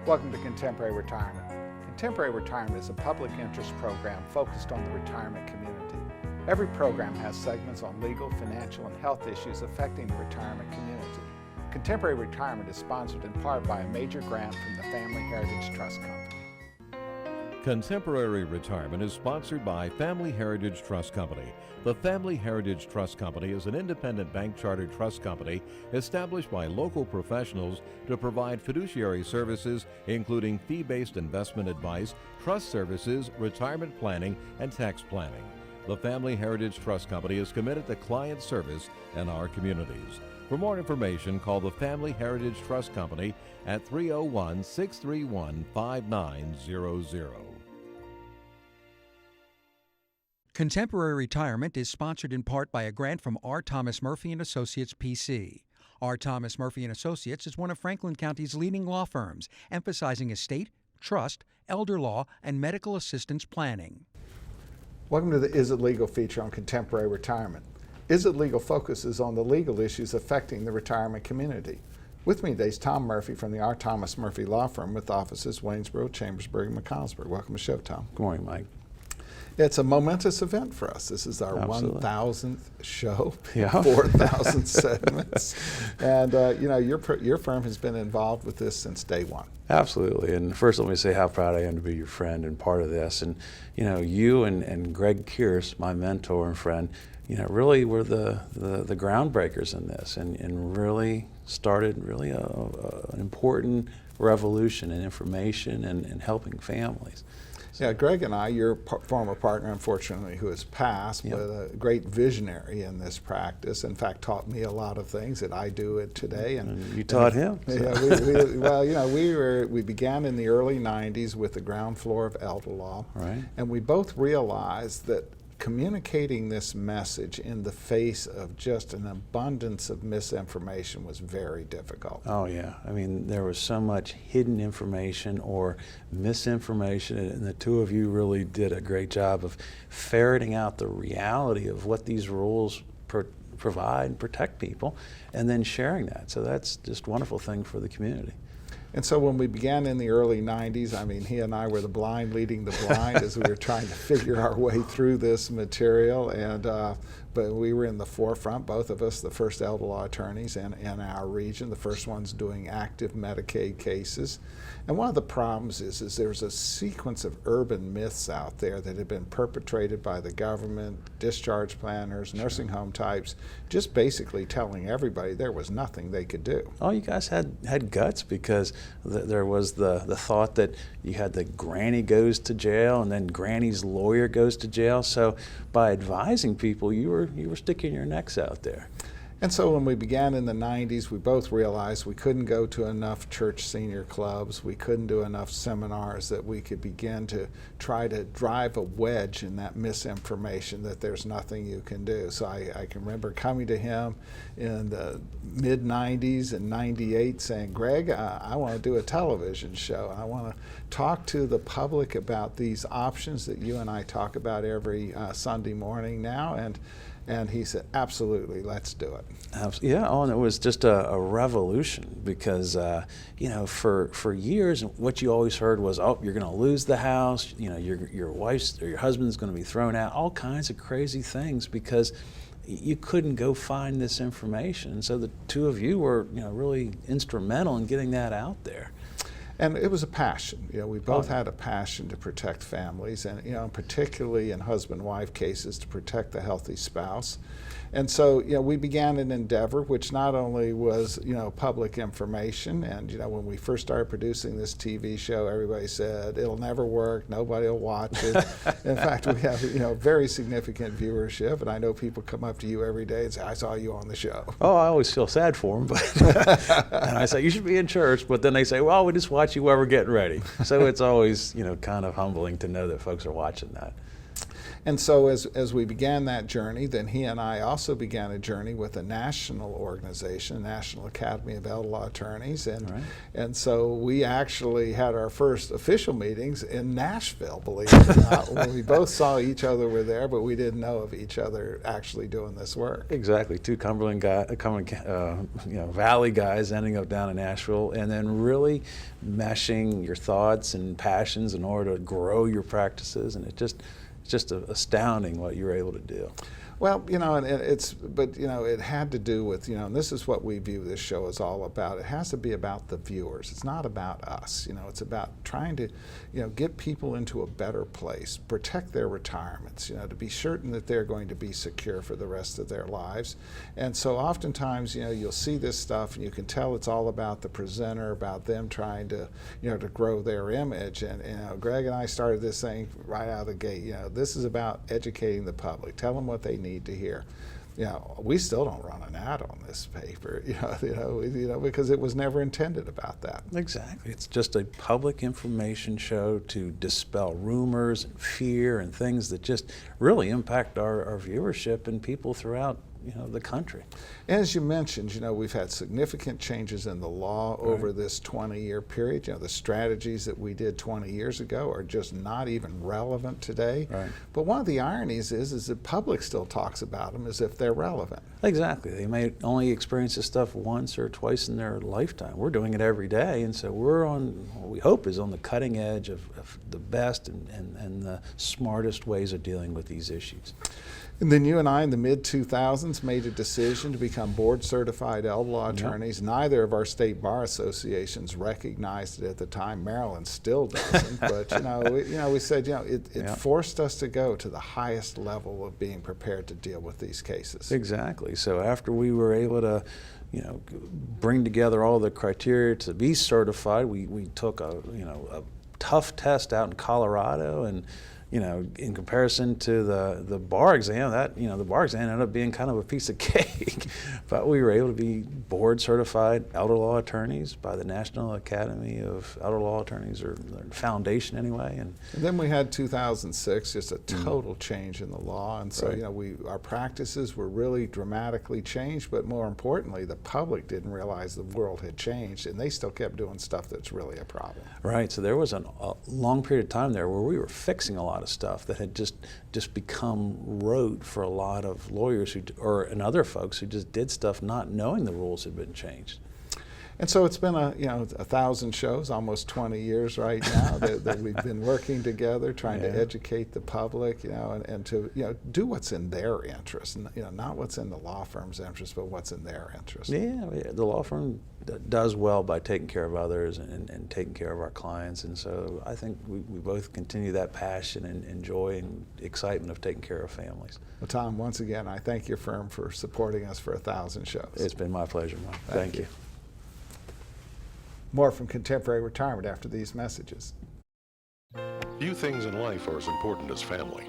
Welcome to Contemporary Retirement. Contemporary Retirement is a public interest program focused on the retirement community. Every program has segments on legal, financial, and health issues affecting the retirement community. Contemporary Retirement is sponsored in part by a major grant from the Family Heritage Trust Company. Contemporary Retirement is sponsored by Family Heritage Trust Company. The Family Heritage Trust Company is an independent bank chartered trust company established by local professionals to provide fiduciary services including fee-based investment advice, trust services, retirement planning, and tax planning. The Family Heritage Trust Company is committed to client service in our communities. For more information, call the Family Heritage Trust Company at 301-631-5900. Contemporary Retirement is sponsored in part by a grant from R. Thomas Murphy & Associates, P.C. R. Thomas Murphy & Associates is one of Franklin County's leading law firms, emphasizing estate, trust, elder law, and medical assistance planning. Welcome to the Is It Legal feature on Contemporary Retirement. Is It Legal focuses on the legal issues affecting the retirement community. With me today is Tom Murphy from the R. Thomas Murphy Law Firm with offices Waynesboro, Chambersburg, and McConnellsburg. Welcome to the show, Tom. Good morning, Mike. It's a momentous event for us. This is our Absolutely. 1000th show, Yeah. 4,000 segments. And your firm has been involved with this since day one. Absolutely. And first, let me say how proud I am to be your friend and part of this. And you and Greg Kearse, my mentor and friend, really were the groundbreakers in this, and really started an important revolution in information and helping families. Yeah, Greg and I, your former partner, unfortunately, who has passed, Yep. but a great visionary in this practice. In fact, taught me a lot of things that I do it today. And you taught him. So. Yeah, we began in the early '90s with the ground floor of elder law, Right. and we both realized that communicating this message in the face of just an abundance of misinformation was very difficult. Oh yeah, I mean there was so much hidden information or misinformation, and the two of you really did a great job of ferreting out the reality of what these rules provide and protect people, and then sharing that. So that's just a wonderful thing for the community. And so when we began in the early '90s, I mean, he and I were the blind leading the blind as we were trying to figure our way through this material. And but we were in the forefront, both of us, the first elder law attorneys in our region, the first ones doing active Medicaid cases. And one of the problems is there's a sequence of urban myths out there that have been perpetrated by the government, discharge planners, nursing home types, just basically telling everybody there was nothing they could do. Oh, you guys had guts, because there was the thought that you had the granny goes to jail and then granny's lawyer goes to jail. So by advising people, you were sticking your necks out there. And so when we began in the '90s, we both realized we couldn't go to enough church senior clubs, we couldn't do enough seminars that we could begin to try to drive a wedge in that misinformation that there's nothing you can do. So I can remember coming to him in the mid-'90s and '98 saying, Greg, I want to do a television show. I want to talk to the public about these options that you and I talk about every Sunday morning now. And he said, absolutely, let's do it. Yeah, and it was just a revolution, because for years what you always heard was, oh, you're going to lose the house, your wife's or your husband's going to be thrown out, all kinds of crazy things, because you couldn't go find this information. So the two of you were really instrumental in getting that out there. And it was a passion. We both had a passion to protect families, and particularly in husband-wife cases, to protect the healthy spouse. And so, we began an endeavor which not only was, public information. And when we first started producing this TV show, everybody said it'll never work, nobody will watch it. In fact, we have, very significant viewership, and I know people come up to you every day and say, I saw you on the show. Oh, I always feel sad for them, but and I say you should be in church, but then they say, well, we just watch you while we're getting ready. So it's always, kind of humbling to know that folks are watching that. And so as we began that journey, then he and I also began a journey with a national organization, National Academy of Elder Law Attorneys. And so we actually had our first official meetings in Nashville, believe it or not, when we both saw each other were there, but we didn't know of each other actually doing this work. Exactly, two Cumberland Valley guys ending up down in Nashville, and then really meshing your thoughts and passions in order to grow your practices, and it's just astounding what you were able to do. Well, and it had to do with, and this is what we view this show as all about. It has to be about the viewers. It's not about us. It's about trying to, get people into a better place, protect their retirements, to be certain that they're going to be secure for the rest of their lives. And so oftentimes, you'll see this stuff and you can tell it's all about the presenter, about them trying to, to grow their image. And, Greg and I started this thing right out of the gate. This is about educating the public. Tell them what they need to hear. We still don't run an ad on this paper, because it was never intended about that. Exactly. It's just a public information show to dispel rumors and fear and things that just really impact our viewership and people throughout the country. As you mentioned, we've had significant changes in the law over this 20-year period. The strategies that we did 20 years ago are just not even relevant today. Right. But one of the ironies is the public still talks about them as if they're relevant. Exactly. They may only experience this stuff once or twice in their lifetime. We're doing it every day, and so we're on what we hope is on the cutting edge of the best and the smartest ways of dealing with these issues. And then you and I in the mid-2000s made a decision to become board-certified elder law attorneys. Yep. Neither of our state bar associations recognized it at the time. Maryland still doesn't. But we said it forced us to go to the highest level of being prepared to deal with these cases. Exactly. So after we were able to bring together all the criteria to be certified, we took a tough test out in Colorado, and in comparison to the bar exam, the bar exam ended up being kind of a piece of cake. But we were able to be board certified elder law attorneys by the National Academy of Elder Law Attorneys, or the foundation anyway. And then we had 2006, just a total change in the law. And so, our practices were really dramatically changed, but more importantly, the public didn't realize the world had changed, and they still kept doing stuff that's really a problem. Right, so there was a long period of time there where we were fixing a lot of stuff that had just become rote for a lot of lawyers and other folks who just did stuff not knowing the rules had been changed. And so it's been 1,000 shows, almost 20 years right now that we've been working together, trying to educate the public, and to do what's in their interest, not what's in the law firm's interest, but what's in their interest. Yeah, the law firm does well by taking care of others and taking care of our clients, and so I think we both continue that passion and joy and excitement of taking care of families. Well, Tom, once again, I thank your firm for supporting us for 1,000 shows. It's been my pleasure, Mike. Thank you. More from Contemporary Retirement after these messages. Few things in life are as important as family.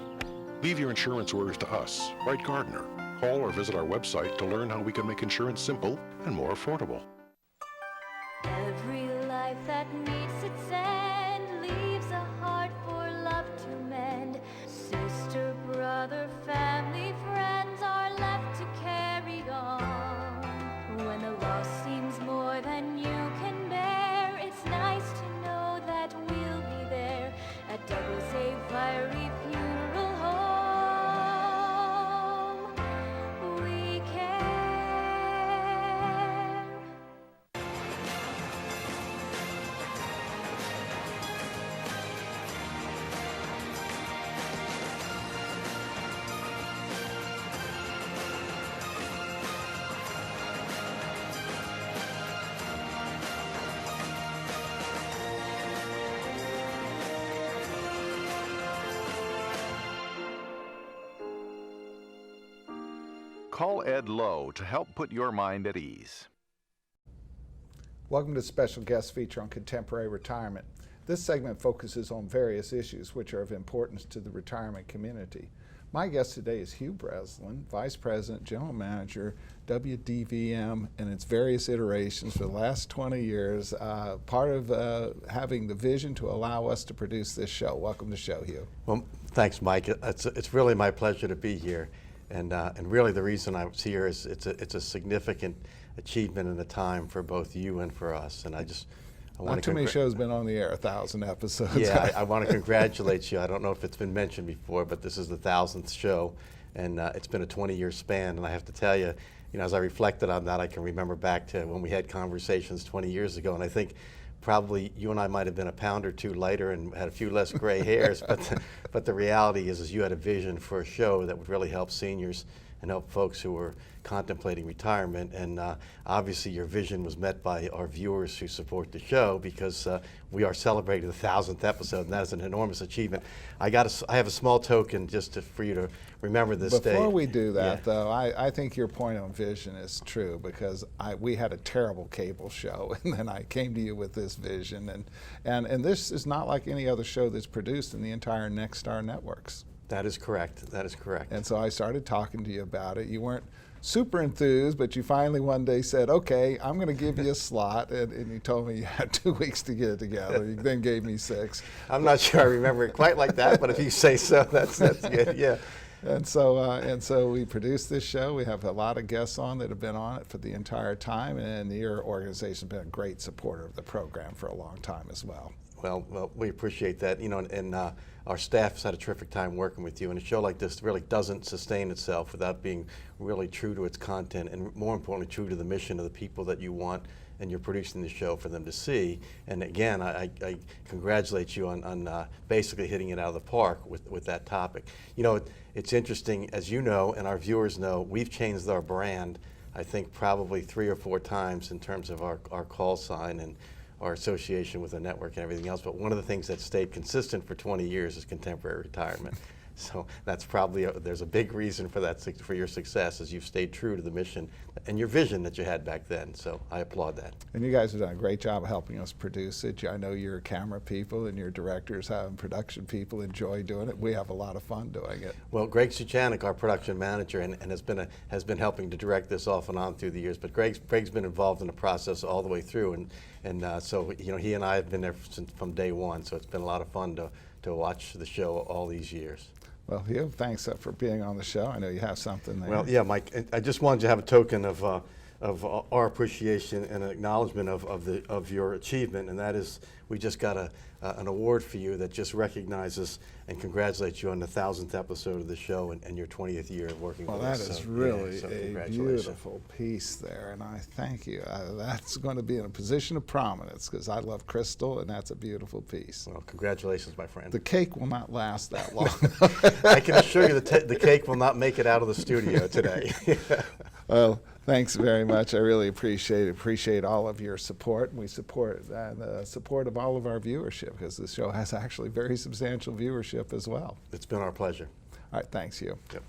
Leave your insurance worries to us. Write Gardner. Call or visit our website to learn how we can make insurance simple and more affordable. Every life that meets its end leaves a heart for love to mend. Sister, brother, family, friends are left to carry on. When the loss seems more than you can bear, it's nice to know that we'll be there at Double Save Fiery Funeral Home. We care. Call Ed Lowe to help put your mind at ease. Welcome to the special guest feature on Contemporary Retirement. This segment focuses on various issues which are of importance to the retirement community. My guest today is Hugh Breslin, Vice President, General Manager, WDVM, and its various iterations for the last 20 years, part of having the vision to allow us to produce this show. Welcome to the show, Hugh. Well, Thanks, Mike. It's really my pleasure to be here, and really the reason I was here is it's a significant achievement in the time for both you and for us. And I want Not too many shows been on the air, 1,000 episodes. Yeah, I want to congratulate you. I don't know if it's been mentioned before, but this is the 1,000th show, and it's been a 20-year span. And I have to tell you, as I reflected on that, I can remember back to when we had conversations 20 years ago, and I think probably you and I might have been a pound or two lighter and had a few less gray hairs, but the reality is you had a vision for a show that would really help seniors and help folks who were contemplating retirement. And obviously your vision was met by our viewers who support the show, because we are celebrating the 1,000th episode, and that is an enormous achievement. I have a small token just for you to remember this day. Before we do that, though, I think your point on vision is true, because we had a terrible cable show, and then I came to you with this vision, and this is not like any other show that's produced in the entire Nexstar networks. That is correct. That is correct. And so I started talking to you about it. You weren't super enthused, but you finally one day said, okay, I'm going to give you a slot, and you told me you had 2 weeks to get it together. You then gave me 6. I'm not sure I remember it quite like that, but if you say so, that's good, yeah. And so we produced this show. We have a lot of guests on that have been on it for the entire time, and your organization's been a great supporter of the program for a long time as well. Well, we appreciate that, and our staff has had a terrific time working with you, and a show like this really doesn't sustain itself without being really true to its content, and more importantly, true to the mission of the people that you want and you're producing the show for them to see. And again, I congratulate you on basically hitting it out of the park with that topic. It's interesting, as you know, and our viewers know, we've changed our brand, I think, probably 3 or 4 times in terms of our call sign and our association with the network and everything else. But one of the things that stayed consistent for 20 years is contemporary retirement. So that's probably, there's a big reason for that, for your success, is you've stayed true to the mission and your vision that you had back then. So I applaud that. And you guys have done a great job of helping us produce it. I know your camera people and your directors and production people enjoy doing it. We have a lot of fun doing it. Well, Greg Suchanik, our production manager, and has been helping to direct this off and on through the years. But Greg's been involved in the process all the way through, and so he and I have been there from day one. So it's been a lot of fun to watch the show all these years. Well, Hugh, thanks for being on the show. I know you have something there. Well, yeah, Mike, I just wanted to have a token of our appreciation and an acknowledgement of your achievement, and that is we just got an award for you that just recognizes and congratulates you on the 1,000th episode of the show and your 20th year of working with us. Well, that is really a beautiful piece there, and I thank you. That's going to be in a position of prominence, because I love Crystal, and that's a beautiful piece. Well, congratulations, my friend. The cake will not last that long. I can assure you the cake will not make it out of the studio today. Well, thanks very much. I really appreciate all of your support. We support the support of all of our viewership, because this show has actually very substantial viewership as well. It's been our pleasure. All right, thanks, Hugh. Yep.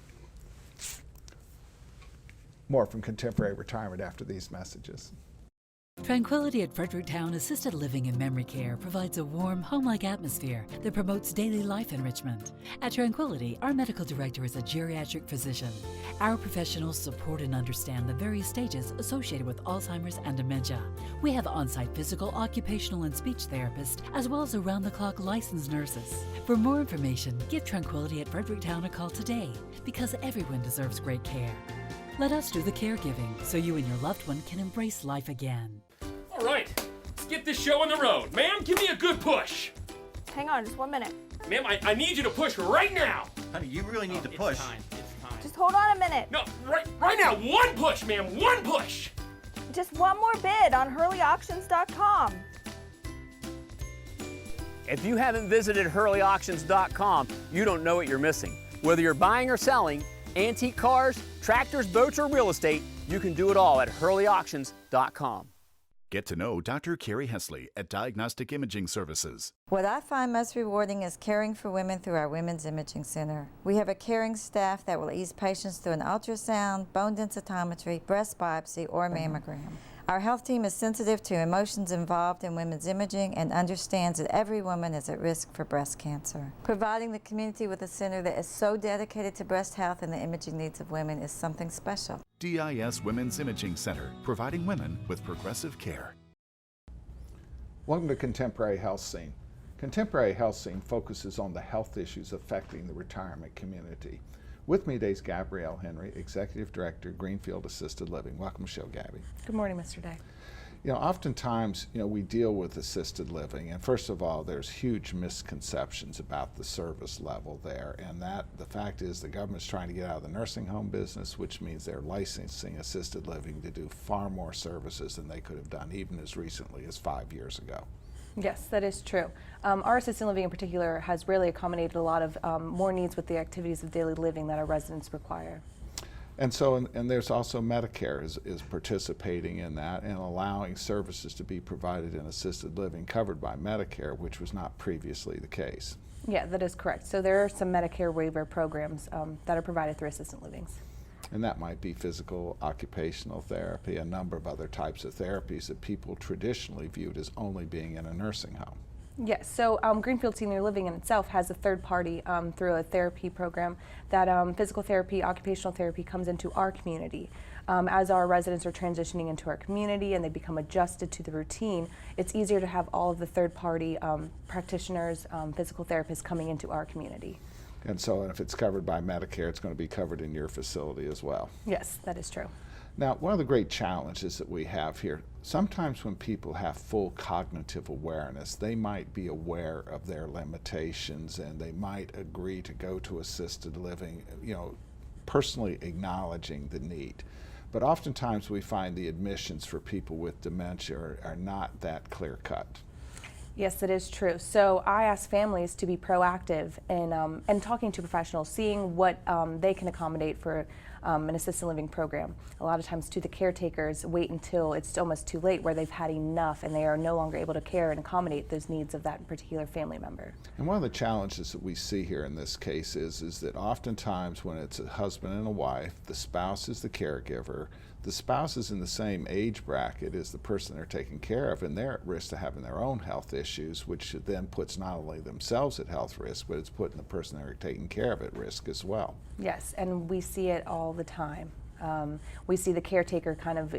More from Contemporary Retirement after these messages. Tranquility at Fredericktown Assisted Living and Memory Care provides a warm, home-like atmosphere that promotes daily life enrichment. At Tranquility, our medical director is a geriatric physician. Our professionals support and understand the various stages associated with Alzheimer's and dementia. We have on-site physical, occupational, and speech therapists, as well as around-the-clock licensed nurses. For more information, give Tranquility at Fredericktown a call today, because everyone deserves great care. Let us do the caregiving so you and your loved one can embrace life again. All right, let's get this show on the road. Ma'am, give me a good push. Hang on, just 1 minute. Ma'am, I need you to push right now. Honey, you really need to push. It's time. Just hold on a minute. No, right now, 1 push, ma'am, 1 push. Just one more bid on HurleyAuctions.com. If you haven't visited HurleyAuctions.com, you don't know what you're missing. Whether you're buying or selling, antique cars, tractors, boats, or real estate, you can do it all at HurleyAuctions.com. Get to know Dr. Carrie Hesley at Diagnostic Imaging Services. What I find most rewarding is caring for women through our Women's Imaging Center. We have a caring staff that will ease patients through an ultrasound, bone densitometry, breast biopsy, or mammogram. Our health team is sensitive to emotions involved in women's imaging and understands that every woman is at risk for breast cancer. Providing the community with a center that is so dedicated to breast health and the imaging needs of women is something special. DIS Women's Imaging Center, providing women with progressive care. Welcome to Contemporary Health Scene. Contemporary Health Scene focuses on the health issues affecting the retirement community. With me today is Gabrielle Henry, Executive Director, Greenfield Assisted Living. Welcome to the show, Gabby. Good morning, Mr. Day. You know, oftentimes, we deal with assisted living, and first of all, there's huge misconceptions about the service level there, and that the fact is the government's trying to get out of the nursing home business, which means they're licensing assisted living to do far more services than they could have done even as recently as 5 years ago. Yes, that is true. Our assisted living in particular has really accommodated a lot of more needs with the activities of daily living that our residents require. And so, and there's also Medicare is participating in that and allowing services to be provided in assisted living covered by Medicare, which was not previously the case. Yeah, that is correct. So there are some Medicare waiver programs that are provided through assisted livings. And that might be physical, occupational therapy, a number of other types of therapies that people traditionally viewed as only being in a nursing home. Yes, so Greenfield Senior Living in itself has a third party through a therapy program that physical therapy, occupational therapy comes into our community. As our residents are transitioning into our community and they become adjusted to the routine, it's easier to have all of the third party practitioners, physical therapists coming into our community. And so if it's covered by Medicare, it's going to be covered in your facility as well. Yes, that is true. Now, one of the great challenges that we have here, sometimes when people have full cognitive awareness, they might be aware of their limitations and they might agree to go to assisted living, personally acknowledging the need. But oftentimes we find the admissions for people with dementia are not that clear-cut. Yes, it is true. So I ask families to be proactive in talking to professionals, seeing what they can accommodate for an assisted living program. A lot of times, too, the caretakers wait until it's almost too late where they've had enough and they are no longer able to care and accommodate those needs of that particular family member. And one of the challenges that we see here in this case is that oftentimes when it's a husband and a wife, the spouse is the caregiver, the spouse is in the same age bracket as the person they're taking care of, and they're at risk of having their own health issues, which then puts not only themselves at health risk, but it's putting the person they're taking care of at risk as well. Yes, and we see it all the time. We see the caretaker kind of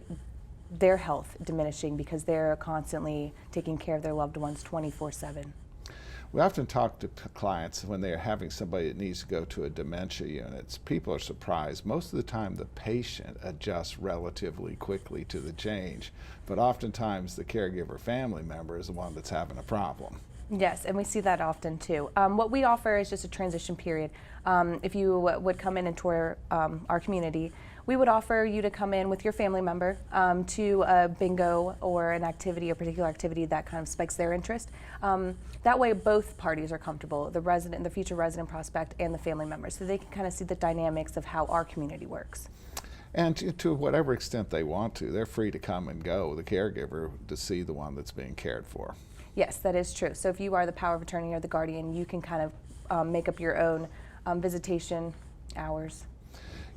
their health diminishing because they're constantly taking care of their loved ones 24/7. We often talk to clients when they're having somebody that needs to go to a dementia unit. People are surprised. Most of the time the patient adjusts relatively quickly to the change, but oftentimes the caregiver family member is the one that's having a problem. Yes, and we see that often too. What we offer is just a transition period. If you would come in into our community, we would offer you to come in with your family member to a bingo or an activity, a particular activity that kind of spikes their interest. That way both parties are comfortable, the resident, the future resident prospect, and the family member, so they can kind of see the dynamics of how our community works. And to whatever extent they want to, they're free to come and go, the caregiver, to see the one that's being cared for. Yes, that is true. So if you are the power of attorney or the guardian, you can kind of make up your own visitation hours.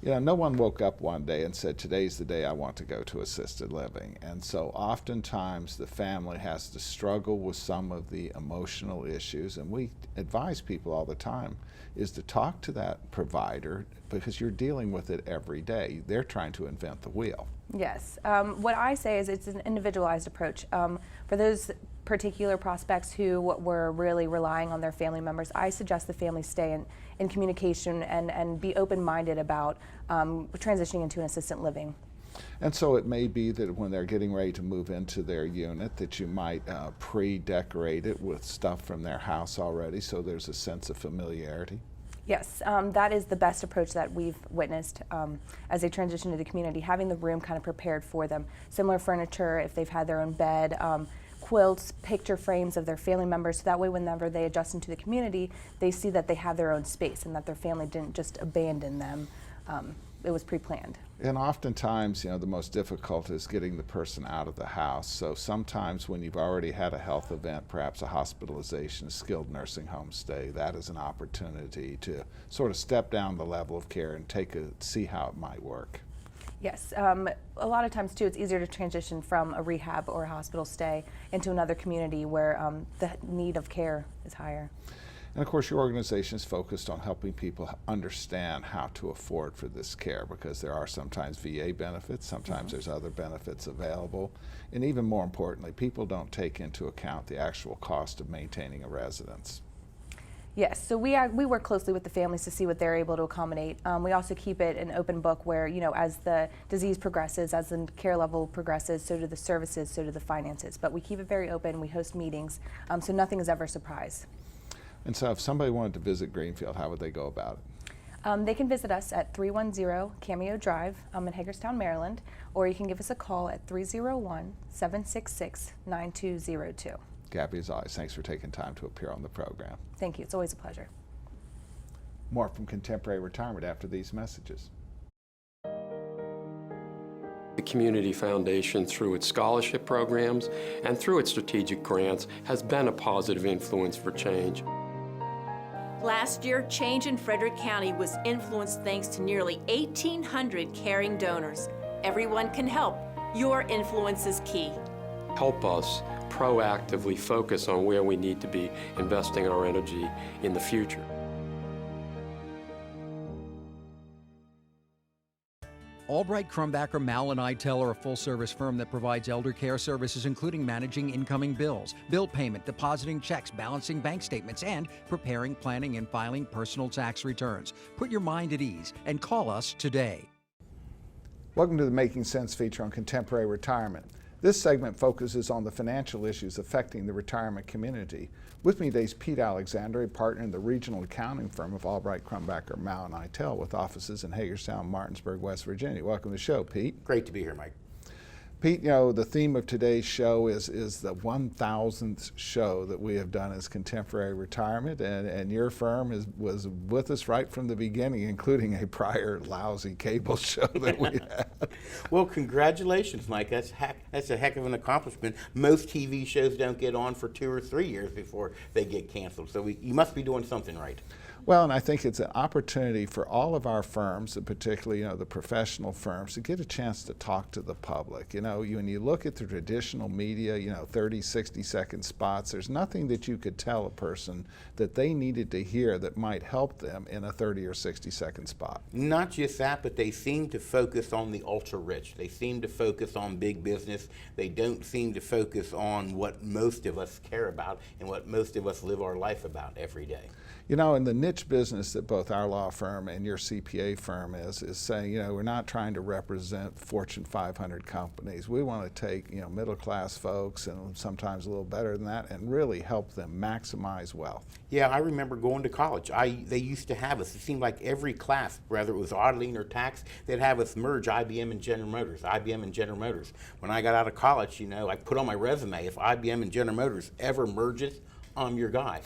No one woke up one day and said, today's the day I want to go to assisted living. And so oftentimes the family has to struggle with some of the emotional issues, and we advise people all the time is to talk to that provider because you're dealing with it every day. They're trying to invent the wheel. Yes. What I say is it's an individualized approach. For those particular prospects who were really relying on their family members, I suggest the family stay in communication and be open-minded about transitioning into an assisted living. And so it may be that when they're getting ready to move into their unit that you might pre-decorate it with stuff from their house already so there's a sense of familiarity. Yes, that is the best approach that we've witnessed as they transition to the community, having the room kind of prepared for them. Similar furniture if they've had their own bed, quilts, picture frames of their family members, so that way whenever they adjust into the community, they see that they have their own space and that their family didn't just abandon them. It was pre-planned. And oftentimes, the most difficult is getting the person out of the house. So sometimes when you've already had a health event, perhaps a hospitalization, a skilled nursing home stay, that is an opportunity to sort of step down the level of care and see how it might work. Yes, a lot of times too it's easier to transition from a rehab or a hospital stay into another community where the need of care is higher. And of course, your organization is focused on helping people understand how to afford for this care, because there are sometimes VA benefits, sometimes there's other benefits available, and even more importantly, people don't take into account the actual cost of maintaining a residence. Yes, so we work closely with the families to see what they're able to accommodate. We also keep it an open book where, you know, as the disease progresses, as the care level progresses, so do the services, so do the finances. But we keep it very open, we host meetings, so nothing is ever a surprise. And so if somebody wanted to visit Greenfield, how would they go about it? They can visit us at 310 Cameo Drive in Hagerstown, Maryland, or you can give us a call at 301-766-9202. Gabby, as always, thanks for taking time to appear on the program. Thank you. It's always a pleasure. More from Contemporary Retirement after these messages. The Community Foundation, through its scholarship programs and through its strategic grants, has been a positive influence for change. Last year, change in Frederick County was influenced thanks to nearly 1,800 caring donors. Everyone can help. Your influence is key. Help us proactively focus on where we need to be investing our energy in the future. Albright, Crumbacher, Mal & Eitel are a full-service firm that provides elder care services, including managing incoming bills, bill payment, depositing checks, balancing bank statements, and preparing, planning, and filing personal tax returns. Put your mind at ease and call us today. Welcome to the Making Sense feature on Contemporary Retirement. This segment focuses on the financial issues affecting the retirement community. With me today is Pete Alexander, a partner in the regional accounting firm of Albright, Crumbacher, Mal & Eitel, with offices in Hagerstown, Martinsburg, West Virginia. Welcome to the show, Pete. Great to be here, Mike. Pete, you know, the theme of today's show is the 1,000th show that we have done as Contemporary Retirement, and your firm was with us right from the beginning, including a prior lousy cable show that we had. Well, congratulations, Mike. That's a heck of an accomplishment. Most TV shows don't get on for 2 or 3 years before they get canceled, so you must be doing something right. Well, and I think it's an opportunity for all of our firms, and particularly, you know, the professional firms, to get a chance to talk to the public. You know, when you look at the traditional media, you know, 30, 60-second spots, there's nothing that you could tell a person that they needed to hear that might help them in a 30 or 60-second spot. Not just that, but they seem to focus on the ultra-rich. They seem to focus on big business. They don't seem to focus on what most of us care about and what most of us live our life about every day. You know, in the niche business that both our law firm and your CPA firm is saying, you know, we're not trying to represent Fortune 500 companies. We want to take, you know, middle-class folks, and sometimes a little better than that, and really help them maximize wealth. Yeah, I remember going to college. They used to have us. It seemed like every class, whether it was auditing or tax, they'd have us merge IBM and General Motors, IBM and General Motors. When I got out of college, you know, I put on my resume, if IBM and General Motors ever merges, I'm your guy.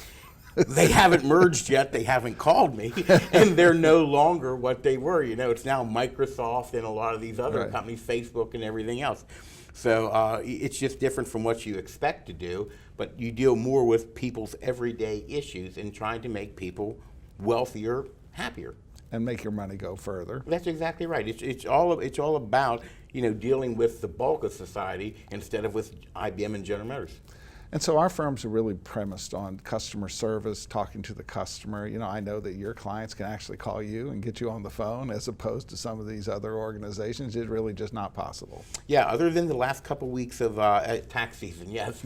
They haven't merged yet, they haven't called me, and they're no longer what they were. You know, it's now Microsoft and a lot of these other companies, Facebook and everything else. So it's just different from what you expect to do, but you deal more with people's everyday issues and trying to make people wealthier, happier. And make your money go further. That's exactly right. It's all about, you know, dealing with the bulk of society instead of with IBM and General Motors. And so our firms are really premised on customer service, talking to the customer. You know, I know that your clients can actually call you and get you on the phone, as opposed to some of these other organizations. It's really just not possible. Yeah, other than the last couple weeks of tax season, yes.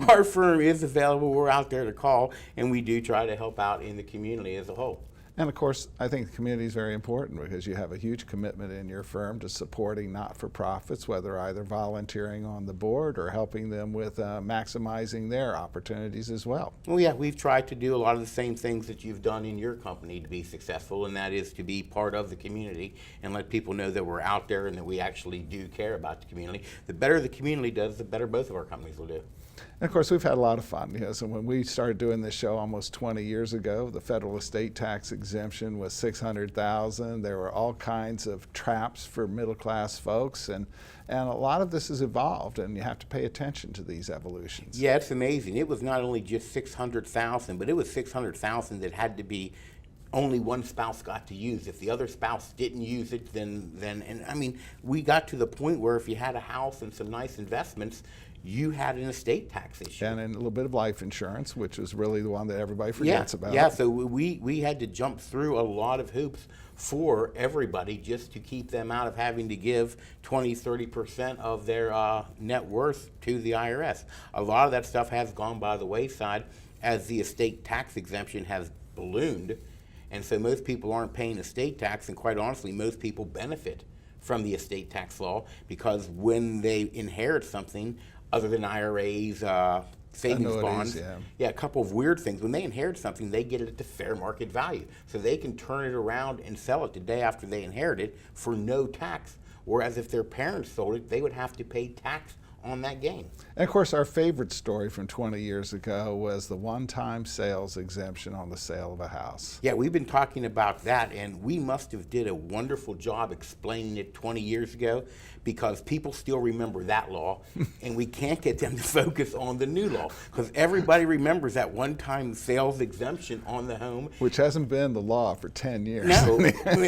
our firm is available. We're out there to call, and we do try to help out in the community as a whole. And of course, I think the community is very important, because you have a huge commitment in your firm to supporting not-for-profits, whether either volunteering on the board or helping them with maximizing their opportunities as well. Well, yeah, we've tried to do a lot of the same things that you've done in your company to be successful, and that is to be part of the community and let people know that we're out there and that we actually do care about the community. The better the community does, the better both of our companies will do. And of course, we've had a lot of fun. You know, so when we started doing this show almost 20 years ago, the federal estate tax exemption was $600,000. There were all kinds of traps for middle-class folks, and a lot of this has evolved, and you have to pay attention to these evolutions. Yeah, it's amazing. It was not only just $600,000, but it was $600,000 that had to be only one spouse got to use. If the other spouse didn't use it, then and I mean, we got to the point where if you had a house and some nice investments, you had an estate tax issue. And a little bit of life insurance, which is really the one that everybody forgets about. Yeah, so we had to jump through a lot of hoops for everybody just to keep them out of having to give 20-30% of their net worth to the IRS. A lot of that stuff has gone by the wayside as the estate tax exemption has ballooned, and so most people aren't paying estate tax, and quite honestly, most people benefit from the estate tax law because when they inherit something other than IRAs, savings bonds, a couple of weird things. When they inherit something, they get it at the fair market value. So they can turn it around and sell it the day after they inherit it for no tax. Whereas if their parents sold it, they would have to pay tax on that gain. And of course, our favorite story from 20 years ago was the one-time sales exemption on the sale of a house. Yeah, we've been talking about that, and we must have did a wonderful job explaining it 20 years ago because people still remember that law, and we can't get them to focus on the new law because everybody remembers that one-time sales exemption on the home. Which hasn't been the law for 10 years. No,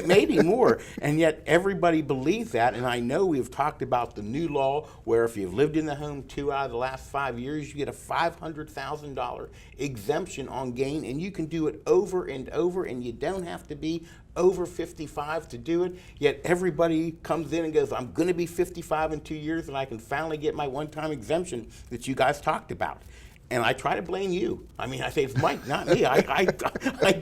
maybe more, and yet everybody believes that, and I know we've talked about the new law where if you've lived in the home 2 out of the last 5 years, you get a $500,000 exemption on gain, and you can do it over and over, and you don't have to be over 55 to do it. Yet everybody comes in and goes, I'm going to be 55 in 2 years, and I can finally get my one-time exemption that you guys talked about. And I try to blame you. I mean, I say it's Mike, not me. I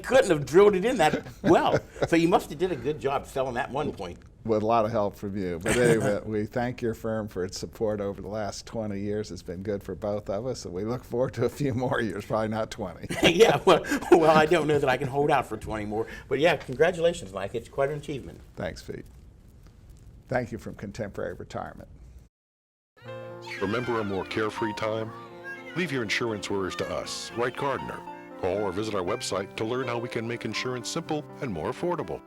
couldn't have drilled it in that well. So you must have did a good job selling that 1 point. With a lot of help from you. But anyway, we thank your firm for its support over the last 20 years. It's been good for both of us, and we look forward to a few more years, probably not 20. Yeah, well, I don't know that I can hold out for 20 more. But yeah, congratulations, Mike. It's quite an achievement. Thanks, Pete. Thank you from Contemporary Retirement. Remember a more carefree time? Leave your insurance worries to us, Wright Gardner. Call or visit our website to learn how we can make insurance simple and more affordable.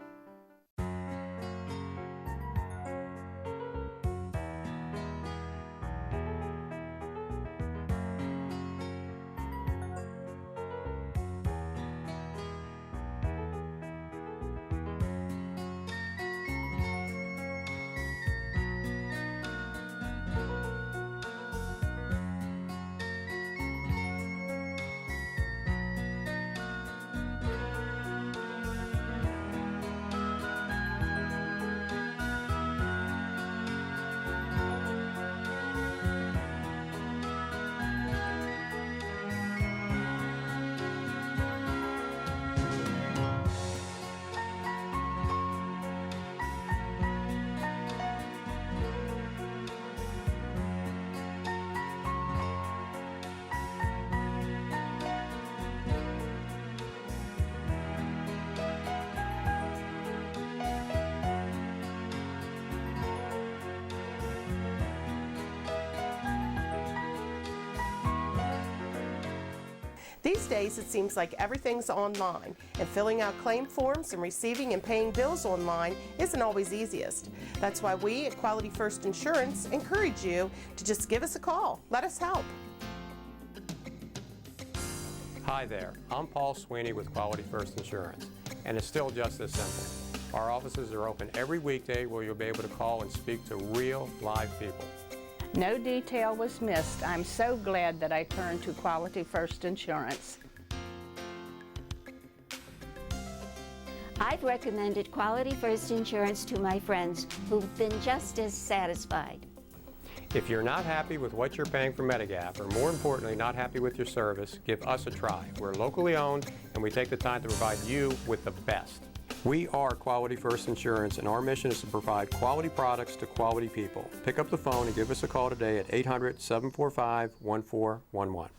These days, it seems like everything's online, and filling out claim forms and receiving and paying bills online isn't always easiest. That's why we at Quality First Insurance encourage you to just give us a call. Let us help. Hi there, I'm Paul Sweeney with Quality First Insurance, and it's still just as simple. Our offices are open every weekday where you'll be able to call and speak to real, live people. No detail was missed. I'm so glad that I turned to Quality First Insurance. I've recommended Quality First Insurance to my friends who've been just as satisfied. If you're not happy with what you're paying for Medigap, or more importantly, not happy with your service, give us a try. We're locally owned, and we take the time to provide you with the best. We are Quality First Insurance, and our mission is to provide quality products to quality people. Pick up the phone and give us a call today at 800-745-1411.